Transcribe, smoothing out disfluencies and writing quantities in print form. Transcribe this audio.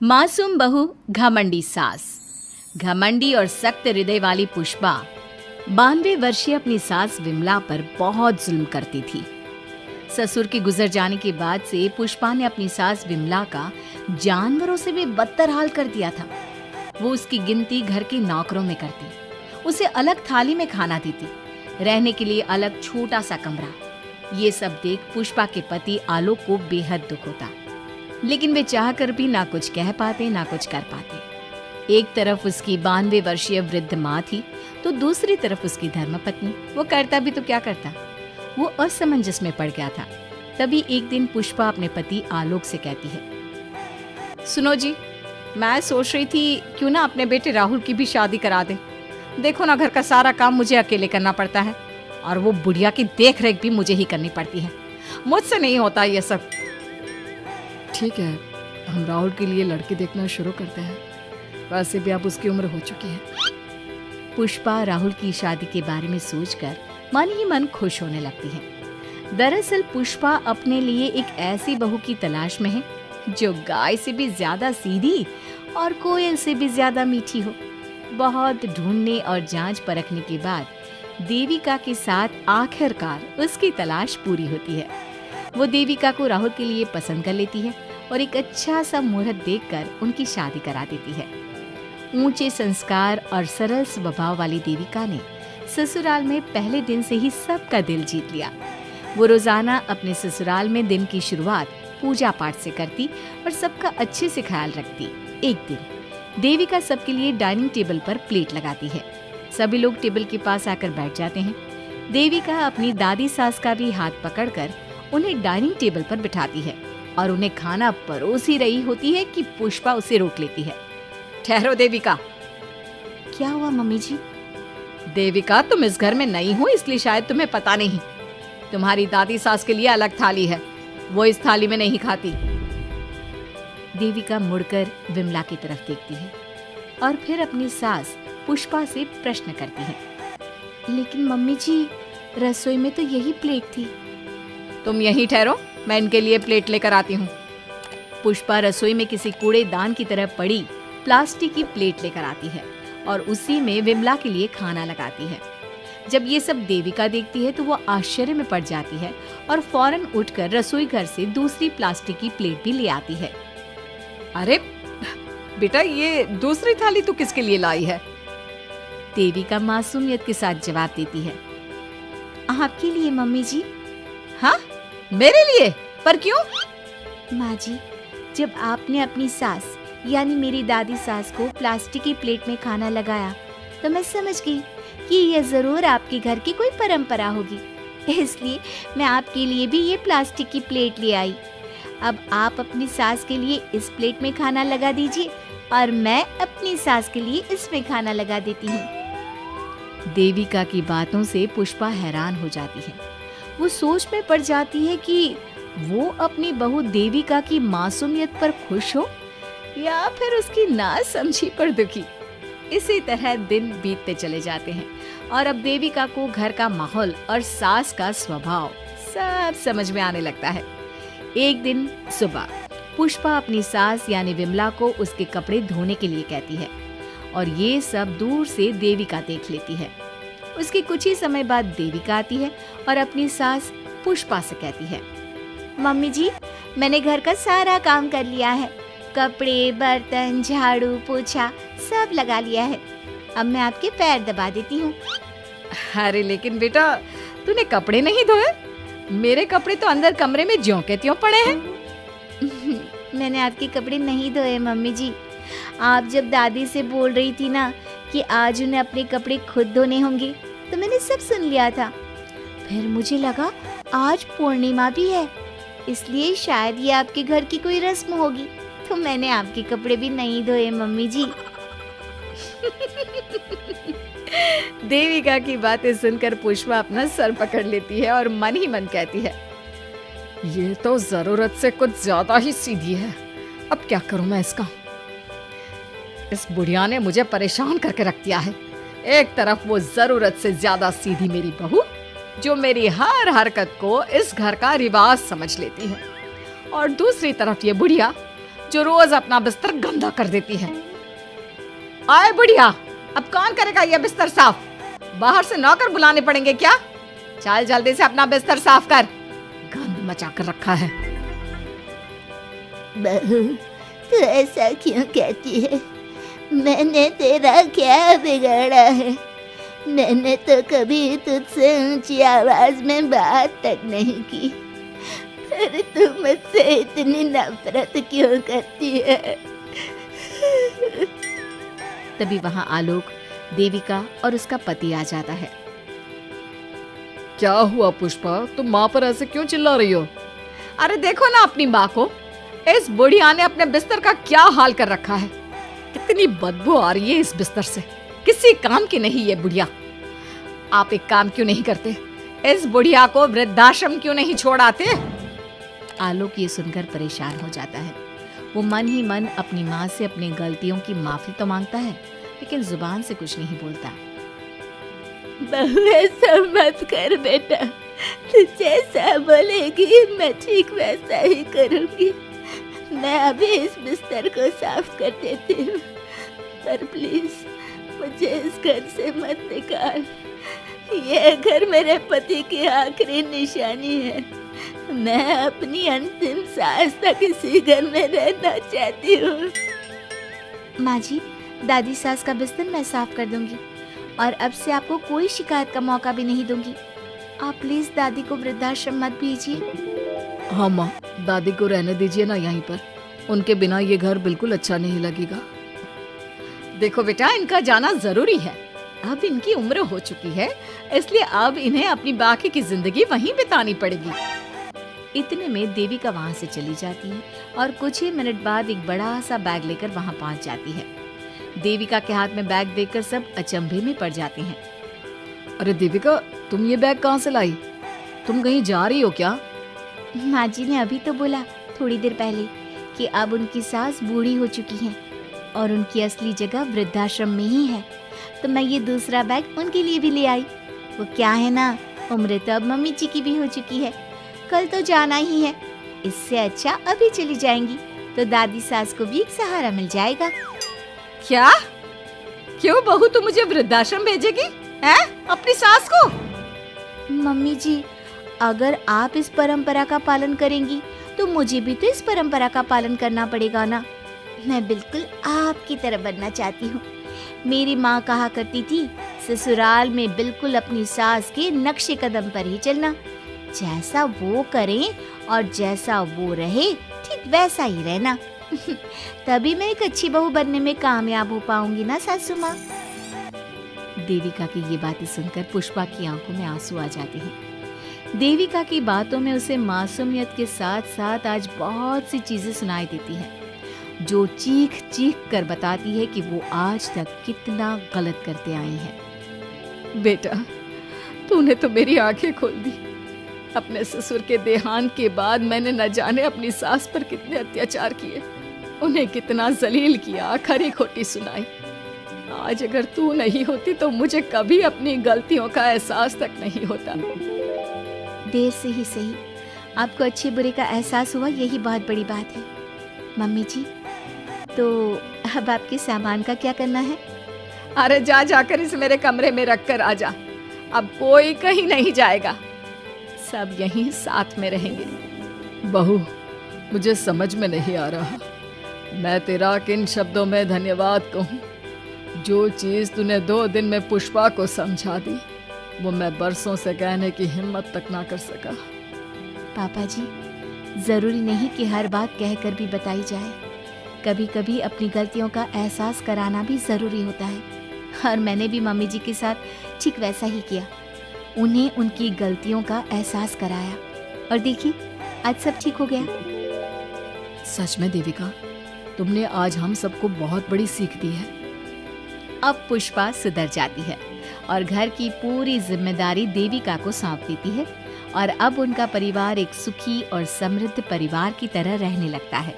मासूम बहू घमंडी सास। घमंडी और सख्त हृदय वाली पुष्पा 92 वर्षीय अपनी सास विमला पर बहुत जुल्म करती थी। ससुर के गुजर जाने के बाद से पुष्पा ने अपनी सास विमला का जानवरों से भी बदतर हाल कर दिया था। वो उसकी गिनती घर के नौकरों में करती, उसे अलग थाली में खाना देती, रहने के लिए अलग छोटा सा कमरा। ये सब देख पुष्पा के पति आलोक को बेहद दुख होता, लेकिन वे चाहकर भी ना कुछ कह पाते ना कुछ कर पाते। एक तरफ उसकी 92 वर्षीय वृद्ध माँ थी, तो दूसरी तरफ उसकी धर्मपत्नी। वो करता भी तो क्या करता, वो असमंजस में पड़ गया था। तभी एक दिन पुष्पा अपने पति आलोक से कहती है, सुनो जी, मैं सोच रही थी क्यों ना अपने बेटे राहुल की भी शादी करा दे। देखो ना, घर का सारा काम मुझे अकेले करना पड़ता है और वो बुढ़िया की देख रेख भी मुझे ही करनी पड़ती है। मुझसे नहीं होता ये सब। ठीक है, हम राहुल के लिए लड़के देखना शुरू करते हैं। वैसे भी अब उसकी उम्र हो चुकी है। पुष्पा राहुल की शादी के बारे में सोचकर मन ही मन खुश होने लगती है। दरअसल पुष्पा अपने लिए एक ऐसी बहू की तलाश में है जो गाय से भी ज्यादा सीधी और कोयल से भी ज्यादा मीठी हो। बहुत ढूंढने और जांच परखने के बाद देविका के साथ आखिरकार उसकी तलाश पूरी होती है। वो देविका को राहुल के लिए पसंद कर लेती है और एक अच्छा सा मुहूर्त देखकर उनकी शादी करा देती है। ऊंचे संस्कार और सरल स्वभाव वाली देविका ने ससुराल में पहले दिन से ही सबका दिल जीत लिया। वो रोजाना अपने ससुराल में दिन की शुरुआत पूजा पाठ से करती और सबका अच्छे से ख्याल रखती। एक दिन देविका सबके लिए डाइनिंग टेबल पर प्लेट लगाती है। सभी लोग टेबल के पास आकर बैठ जाते हैं। देविका अपनी दादी सास का भी हाथ पकड़कर उन्हें डाइनिंग टेबल पर बिठाती है और उन्हें खाना परोस ही रही होती है कि पुष्पा उसे रोक लेती है। ठहरो देविका। क्या हुआ मम्मी जी? देविका, तुम इस घर में नई हो इसलिए शायद तुम्हें पता नहीं। तुम्हारी दादी सास के लिए अलग थाली है, वो इस थाली में नहीं खाती। देविका मुड़कर विमला की तरफ देखती है और फिर अपनी सास पुष्पा से प्रश्न करती है, लेकिन मम्मी जी, रसोई में तो यही प्लेट थी। तुम यहीं ठहरो, मैं इनके लिए प्लेट लेकर आती हूँ। पुष्पा रसोई में किसी कूड़ेदान की तरह पड़ी प्लास्टिक की प्लेट लेकर आती है और उसी में विमला के लिए खाना लगाती है। जब ये सब देविका देखती है तो वो आश्चर्य में पड़ जाती है और फौरन उठकर रसोई घर से दूसरी प्लास्टिक की प्लेट भी ले आती है। अरे बेटा, ये दूसरी थाली तो किसके लिए लाई है? देविका मासूमियत के साथ जवाब देती है, आपके लिए मम्मी जी। हाँ, मेरे लिए? पर क्यों? माँ जी, जब आपने अपनी सास यानी मेरी दादी सास को प्लास्टिक की प्लेट में खाना लगाया तो मैं समझ गई कि यह जरूर आपके घर की कोई परंपरा होगी, इसलिए मैं आपके लिए भी ये प्लास्टिक की प्लेट ले आई। अब आप अपनी सास के लिए इस प्लेट में खाना लगा दीजिए और मैं अपनी सास के लिए इसमें खाना लगा देती हूँ। देविका की बातों से पुष्पा हैरान हो जाती है। वो सोच में पड़ जाती है कि वो अपनी बहू देविका की मासूमियत पर खुश हो या फिर उसकी नासमझी पर दुखी। इसी तरह दिन बीतते चले जाते हैं और अब देविका को घर का माहौल और सास का स्वभाव सब समझ में आने लगता है। एक दिन सुबह पुष्पा अपनी सास यानी विमला को उसके कपड़े धोने के लिए कहती है और ये सब दूर से देविका देख लेती है। उसके कुछ ही समय बाद देविका आती है और अपनी सास पुष्पा से कहती है, मम्मी जी, मैंने घर का सारा काम कर लिया है। कपड़े, बर्तन, झाड़ू, पोछा सब लगा लिया है। अब मैं आपके पैर दबा देती हूँ। अरे लेकिन बेटा, तूने कपड़े नहीं धोए? मेरे कपड़े तो अंदर कमरे में ज्यों के त्यों पड़े हैं। मैंने आपके कपड़े नहीं धोए मम्मी जी। आप जब दादी से बोल रही थी ना कि आज उन्हें अपने कपड़े खुद धोने होंगे, तो मैंने सब सुन लिया था। फिर मुझे लगा आज पूर्णिमा भी है, इसलिए शायद ये आपके घर की कोई रस्म होगी, तो मैंने आपके कपड़े भी नहीं धोए मम्मी जी। देविका की बातें सुनकर पुष्पा अपना सर पकड़ लेती है और मन ही मन कहती है, ये तो जरूरत से कुछ ज्यादा ही सीधी है। अब क्या करूं मैं इसका? इस बुढ़िया ने मुझे परेशान करके रख दिया है। एक तरफ वो जरूरत से ज्यादा सीधी मेरी बहू, जो मेरी हर हरकत को इस घर का रिवाज समझ लेती है, और दूसरी तरफ ये बुढ़िया जो रोज अपना बिस्तर गंदा कर देती है। आए बुढ़िया, अब कौन करेगा ये बिस्तर साफ? बाहर से नौकर बुलाने पड़ेंगे क्या? चल जल्दी से अपना बिस्तर साफ कर, गंद मचा कर रखा है। बहू, तू ऐसा क्यों कहती है? मैंने तेरा क्या बिगाड़ा है? मैंने तो कभी तुझसे ऊंची आवाज में बात तक नहीं की, फिर तू मुझसे इतनी नफरत क्यों करती है? तभी वहां आलोक, देविका और उसका पति आ जाता है। क्या हुआ पुष्पा, तुम माँ पर ऐसे क्यों चिल्ला रही हो? अरे देखो ना अपनी माँ को, इस बुढ़िया ने अपने बिस्तर का क्या हाल कर रखा है। कितनी बदबू आ रही है इस बिस्तर से, किसी काम की नहीं ये बुढ़िया। आप एक काम क्यों नहीं करते, इस बुढ़िया को वृद्धाश्रम क्यों नहीं छोड़ आते? आलोक ये सुनकर परेशान हो जाता है। वो मन ही मन अपनी माँ से अपनी गलतियों की माफी तो मांगता है, लेकिन जुबान से कुछ नहीं बोलता। बहू, ऐसा मत कर बेटा, तू जैसा बोलेगी मैं ठीक वैसा ही करूंगी। मैं अभी इस बिस्तर को साफ कर देती हूँ, पर प्लीज मुझे इस घर से मत निकाल। यह घर मेरे पति की आखिरी निशानी है। मैं अपनी अंतिम सांस तक इसी घर में रहना चाहती हूँ। माँ जी, दादी सास का बिस्तर मैं साफ कर दूंगी और अब से आपको कोई शिकायत का मौका भी नहीं दूंगी। आप प्लीज दादी को वृद्धाश्रम मत भेजिए। हाँ माँ, दादी को रहने दीजिए ना यहीं पर, उनके बिना ये घर बिल्कुल अच्छा नहीं लगेगा। देखो बेटा, इनका जाना जरूरी है, अब इनकी उम्र हो चुकी है, इसलिए अब इन्हें अपनी बाकी की जिंदगी वहीं बितानी पड़ेगी। इतने में देविका वहाँ से चली जाती है और कुछ ही मिनट बाद एक बड़ा सा बैग लेकर वहाँ पहुँच जाती है। देविका के हाथ में बैग देखकर सब अचंभे में पड़ जाते हैं। अरे देविका, तुम ये बैग कहाँ से लाई? तुम कहीं जा रही हो क्या? माँ जी ने अभी तो बोला थोड़ी देर पहले कि अब उनकी सास बूढ़ी हो चुकी हैं और उनकी असली जगह वृद्धाश्रम में ही है, तो मैं ये दूसरा बैग उनके लिए भी ले आई। वो क्या है ना, उम्र तो अब मम्मी जी की भी हो चुकी है, कल तो जाना ही है, इससे अच्छा अभी चली जाएंगी तो दादी सास को भी एक सहारा मिल जाएगा। क्या? क्यों बहू, तू मुझे वृद्धाश्रम भेजेगी हैं, अपनी सास को? मम्मी जी, अगर आप इस परंपरा का पालन करेंगी तो मुझे भी तो इस परंपरा का पालन करना पड़ेगा ना। मैं बिल्कुल आपकी तरह बनना चाहती हूँ। मेरी माँ कहा करती थी, ससुराल में बिल्कुल अपनी सास के नक्शे कदम पर ही चलना, जैसा वो करें और जैसा वो रहे ठीक वैसा ही रहना। तभी मैं एक अच्छी बहू बनने में कामयाब हो पाऊंगी ना सासू माँ। देविका की ये बातें सुनकर पुष्पा की आंखों में आंसू आ जाते हैं। देविका की बातों में उसे मासूमियत के साथ साथ आज बहुत सी चीजें सुनाई देती हैं, जो चीख चीख कर बताती है कि वो आज तक कितना गलत करते आई हैं। बेटा, तूने तो मेरी आंखें खोल दी। अपने ससुर के देहांत के बाद मैंने न जाने अपनी सास पर कितने अत्याचार किए, उन्हें कितना जलील किया, खरी खोटी सुनाई। आज अगर तू नहीं होती तो मुझे कभी अपनी गलतियों का एहसास तक नहीं होता। देर से ही सही, आपको अच्छे बुरे का एहसास हुआ, यही बहुत बड़ी बात है। मम्मी जी, तो अब आपके सामान का क्या करना है? अरे जा जाकर इसे मेरे कमरे में रख कर आ जा। अब कोई कहीं नहीं जाएगा, सब यहीं साथ में रहेंगे। बहू, मुझे समझ में नहीं आ रहा मैं तेरा किन शब्दों में धन्यवाद कहूँ। जो चीज तूने 2 दिन में पुष्पा को समझा दी, वो मैं बरसों से कहने की हिम्मत तक ना कर सका। पापा जी, जरूरी नहीं कि हर बात कहकर भी बताई जाए, कभी कभी अपनी गलतियों का एहसास कराना भी जरूरी होता है। और मैंने भी मम्मी जी के साथ ठीक वैसा ही किया, उन्हें उनकी गलतियों का एहसास कराया और देखिए आज सब ठीक हो गया। सच में देविका, तुमने आज हम सबको बहुत बड़ी सीख दी है। अब पुष्पा सुधर जाती है और घर की पूरी जिम्मेदारी देविका को सौंप देती है और अब उनका परिवार एक सुखी और समृद्ध परिवार की तरह रहने लगता है।